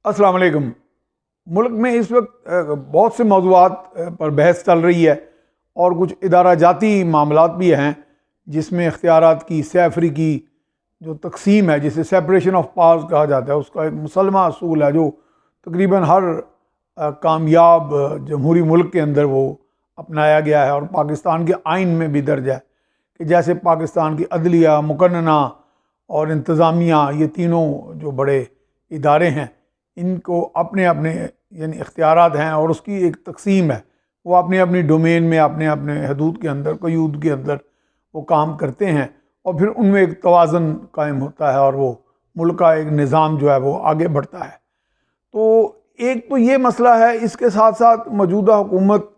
अस्सलाम वालेकुम। मुल्क में इस वक्त बहुत से मौज़ूआत पर बहस चल रही है और कुछ इदारा जाती मामलात भी हैं जिसमें इख्तियारात की सैफरी की जो तकसीम है, जिसे सेपरेशन ऑफ पावर्स कहा जाता है, उसका एक मुसलमा असूल है जो तकरीबन हर कामयाब जमहूरी मुल्क के अंदर वो अपनाया गया है और पाकिस्तान के आइन में भी दर्ज है कि जैसे पाकिस्तान की अदलिया, मुकन्नना और इंतज़ामिया, ये तीनों जो बड़े इदारे हैं, इनको अपने अपने यानी इख्तियारात हैं और उसकी एक तकसीम है। वो अपनी अपनी डोमेन में अपने अपने हदूद के अंदर, क़यूद के अंदर वो काम करते हैं और फिर उनमें एक तवाज़न कायम होता है और वो मुल्क का एक निज़ाम जो है वो आगे बढ़ता है। तो एक तो ये मसला है, इसके साथ साथ मौजूदा हुकूमत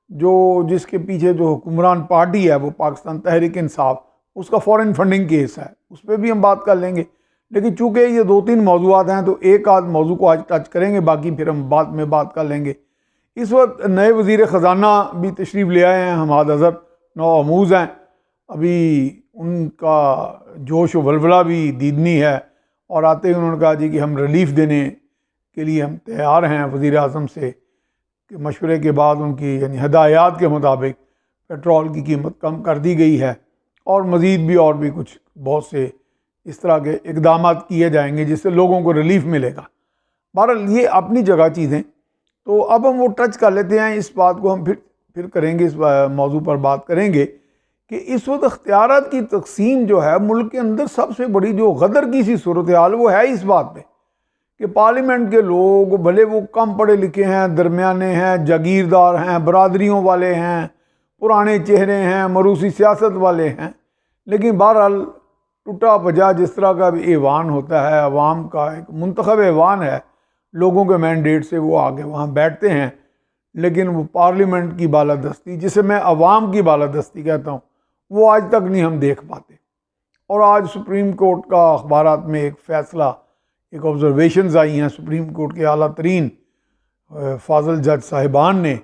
जो जिसके पीछे जो हुक्मरान पार्टी है वो पाकिस्तान तहरीक इंसाफ, उसका फॉरेन फंडिंग केस है, उस पर भी हम बात कर लेंगे। लेकिन चूँकि ये दो तीन मौजूआत हैं तो एक आध मौजू को आज टच करेंगे, बाकी फिर हम बाद में बात कर लेंगे। इस वक्त नए वज़ीर ख़जाना भी तशरीफ़ ले आए हैं, हमाद अज़हर नौआमूज़ हैं। अभी उनका जोश व वलवला भी दीदनी है और आते ही उन्होंने कहा जी कि हम रिलीफ़ देने के लिए हम तैयार हैं वज़ीर आज़म से कि मशवरे के बाद उनकी यानी हदायत के मुताबिक पेट्रोल की कीमत कम कर दी गई है और मज़ीद भी और भी कुछ बहुत से इस तरह के इकदाम किए जाएंगे जिससे लोगों को रिलीफ़ मिलेगा। बहरहाल ये अपनी जगह चीज़ें। तो अब हम वो टच कर लेते हैं, इस बात को हम फिर करेंगे, इस मौजू पर बात करेंगे कि इस वक्त अख्तियारात की तकसीम जो है मुल्क के अंदर सबसे बड़ी जो गदर की सी सूरत हाल वो है इस बात पे कि पार्लियामेंट के लोग भले वो कम पढ़े लिखे हैं, दरमियाने हैं, जागीरदार हैं, बरादरियों वाले हैं, पुराने चेहरे हैं, मरूसी सियासत वाले हैं, लेकिन बहरहाल टूटा भजा जिस तरह का भी ऐवान होता है, अवाम का एक मुंतखब ऐवान है, लोगों के मैंडेट से वो आगे वहाँ बैठते हैं। लेकिन वो पार्लियामेंट की बालादस्ती, जिसे मैं अवाम की बालादस्ती कहता हूँ, वो आज तक नहीं हम देख पाते। और आज सुप्रीम कोर्ट का अखबारात में एक फ़ैसला, एक ऑब्जर्वेशंस आई हैं सुप्रीम कोर्ट के आला तरीन फाजल जज साहिबान ने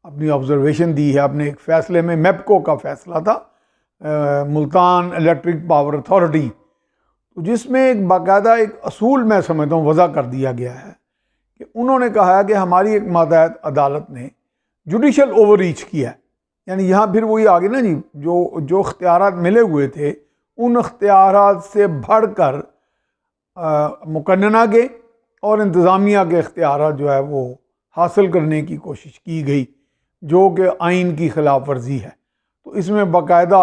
अपनी ऑब्जर्वेशन दी है अपने एक फ़ैसले में। मैपको का फ़ैसला था, मुल्तान इलेक्ट्रिक पावर अथॉरिटी, तो जिसमें एक बाकायदा एक असूल मैं समझता हूँ वज़ा कर दिया गया है कि उन्होंने कहा है कि हमारी एक मातहत अदालत ने जुडिशल ओवर रीच किया है। यानी यहाँ फिर वही आगे ना जी, जो इख्तियारात मिले हुए थे उन इख्तियारात से बढ़कर मुकन्नना के और इंतज़ामिया के इख्तियारात जो है वो हासिल करने की कोशिश की गई, जो कि आइन की खिलाफ वर्जी है। तो इसमें बाकायदा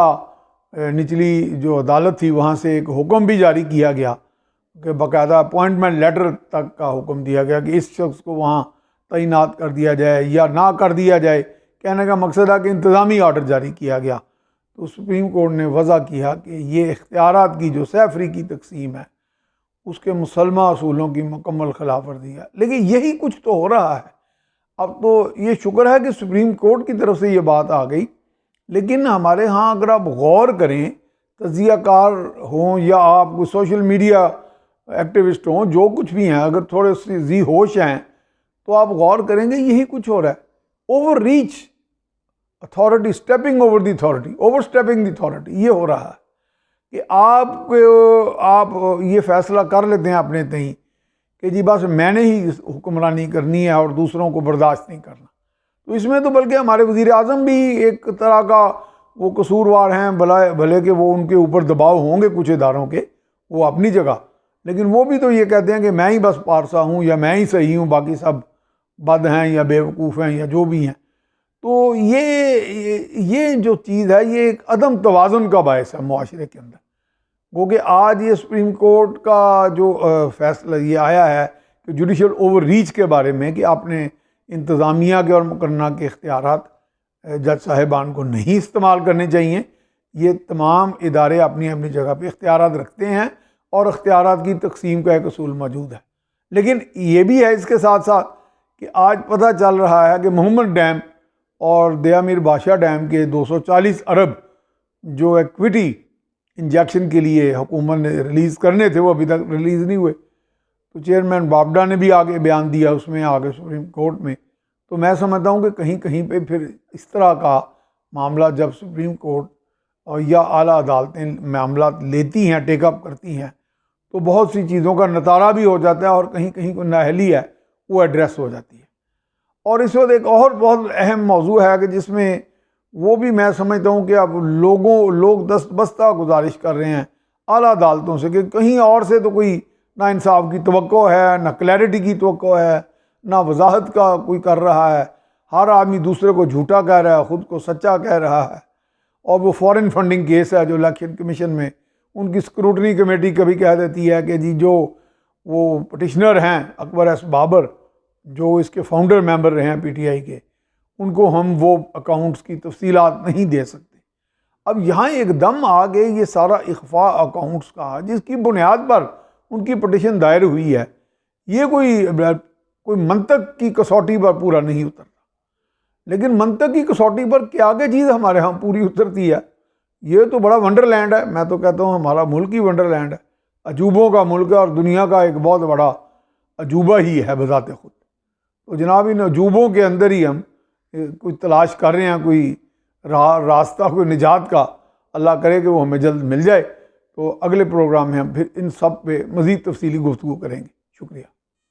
निचली जो अदालत थी वहाँ से एक हुक्म भी जारी किया गया कि बाकायदा अपॉइंटमेंट लेटर तक का हुक्म दिया गया कि इस शख्स को वहाँ तैनात कर दिया जाए या ना कर दिया जाए। कहने का मकसद है कि इंतज़ामी आर्डर जारी किया गया। तो सुप्रीम कोर्ट ने वज़ा किया कि ये इख्तियारात की जो सैफरी की तकसीम है उसके मुसलमान असूलों की मुकम्मल खिलाफ वर्जी है। लेकिन यही कुछ तो हो रहा है। अब तो ये शुक्र है कि सुप्रीम कोर्ट की तरफ से ये बात आ गई, लेकिन हमारे यहाँ अगर आप गौर करें, तज्ज़ियाकार हों या आप कोई सोशल मीडिया एक्टिविस्ट हों, जो कुछ भी हैं, अगर थोड़े से जी होश हैं तो आप गौर करेंगे यही कुछ हो रहा है। Over reach authority, stepping over the authority, over stepping the authority, ये हो रहा है कि आप ये फ़ैसला कर लेते हैं अपने तहीं कि जी बस मैंने ही हुक्मरानी करनी है और दूसरों को बर्दाश्त नहीं करना। तो इसमें तो बल्कि हमारे वज़ीर आज़म भी एक तरह का वो कसूरवार हैं, भले कि वो उनके ऊपर दबाव होंगे कुछ इदारों के, वो अपनी जगह, लेकिन वो भी तो ये कहते हैं कि मैं ही बस पारसा हूँ या मैं ही सही हूँ, बाकी सब बद हैं या बेवकूफ़ हैं या जो भी हैं। तो ये जो चीज़ है ये एक अदम तवाज़ुन का बायस है मुआशरे के अंदर। क्योंकि आज ये सुप्रीम कोर्ट का जो फैसला ये आया है कि जुडिशल ओवर रीच के बारे में कि आपने इंतज़ामिया के और मुकन्ना के इख्तियारात जज साहिबान को नहीं इस्तेमाल करने चाहिए। ये तमाम इदारे अपनी अपनी जगह पे इख्तियारात रखते हैं और इख्तियारात की तकसीम का एक असूल मौजूद है। लेकिन ये भी है इसके साथ साथ कि आज पता चल रहा है कि मोहम्मद डैम और दया मीर बादशाह डैम के 240 अरब जो इक्विटी इंजेक्शन के लिए हुकूमत ने रिलीज़ करने थे वो अभी तक रिलीज़ नहीं हुए। तो चेयरमैन बाबडा ने भी आगे बयान दिया उसमें आगे सुप्रीम कोर्ट में। तो मैं समझता हूँ कि कहीं कहीं पे फिर इस तरह का मामला जब सुप्रीम कोर्ट और या आला अदालतें मामला लेती हैं, टेकअप करती हैं, तो बहुत सी चीज़ों का नतारा भी हो जाता है और कहीं कहीं को नाअहली है वो एड्रेस हो जाती है। और इस वक्त एक और बहुत अहम मौजू है कि जिसमें वो भी मैं समझता हूँ कि अब लोग दस्तबस्ता गुजारिश कर रहे हैं आला अदालतों से कि कहीं और से तो कोई ना इंसाफ की तवक्को है, ना क्लैरिटी की तवक्को है, ना वजाहत का कोई कर रहा है। हर आदमी दूसरे को झूठा कह रहा है, ख़ुद को सच्चा कह रहा है। और वो फॉरेन फंडिंग केस है जो इलेक्शन कमीशन में उनकी स्क्रूटनी कमेटी कभी कह देती है कि जी जो वो पटिशनर हैं अकबर एस बाबर, जो इसके फाउंडर मेंबर रहे हैं पीटीआई के, उनको हम वो अकाउंट्स की तफसीलात नहीं दे सकते। अब यहाँ एकदम आ गए ये सारा इख्फा अकाउंट्स का, जिसकी बुनियाद पर उनकी पटिशन दायर हुई है। ये कोई मंतक की कसौटी पर पूरा नहीं उतरता, लेकिन मंतक की कसौटी पर क्या क्या चीज़ हमारे यहाँ पूरी उतरती है। ये तो बड़ा वंडरलैंड है। मैं तो कहता हूँ हमारा मुल्क ही वंडरलैंड है, अजूबों का मुल्क है और दुनिया का एक बहुत बड़ा अजूबा ही है बजाते खुद। तो जनाब इन अजूबों के अंदर ही हम कोई तलाश कर रहे हैं, कोई रास्ता, कोई निजात का। अल्लाह करे कि वो हमें जल्द मिल जाए। तो अगले प्रोग्राम में हम फिर इन सब पे मज़ीद तफसीली गुफ्तगू करेंगे। शुक्रिया।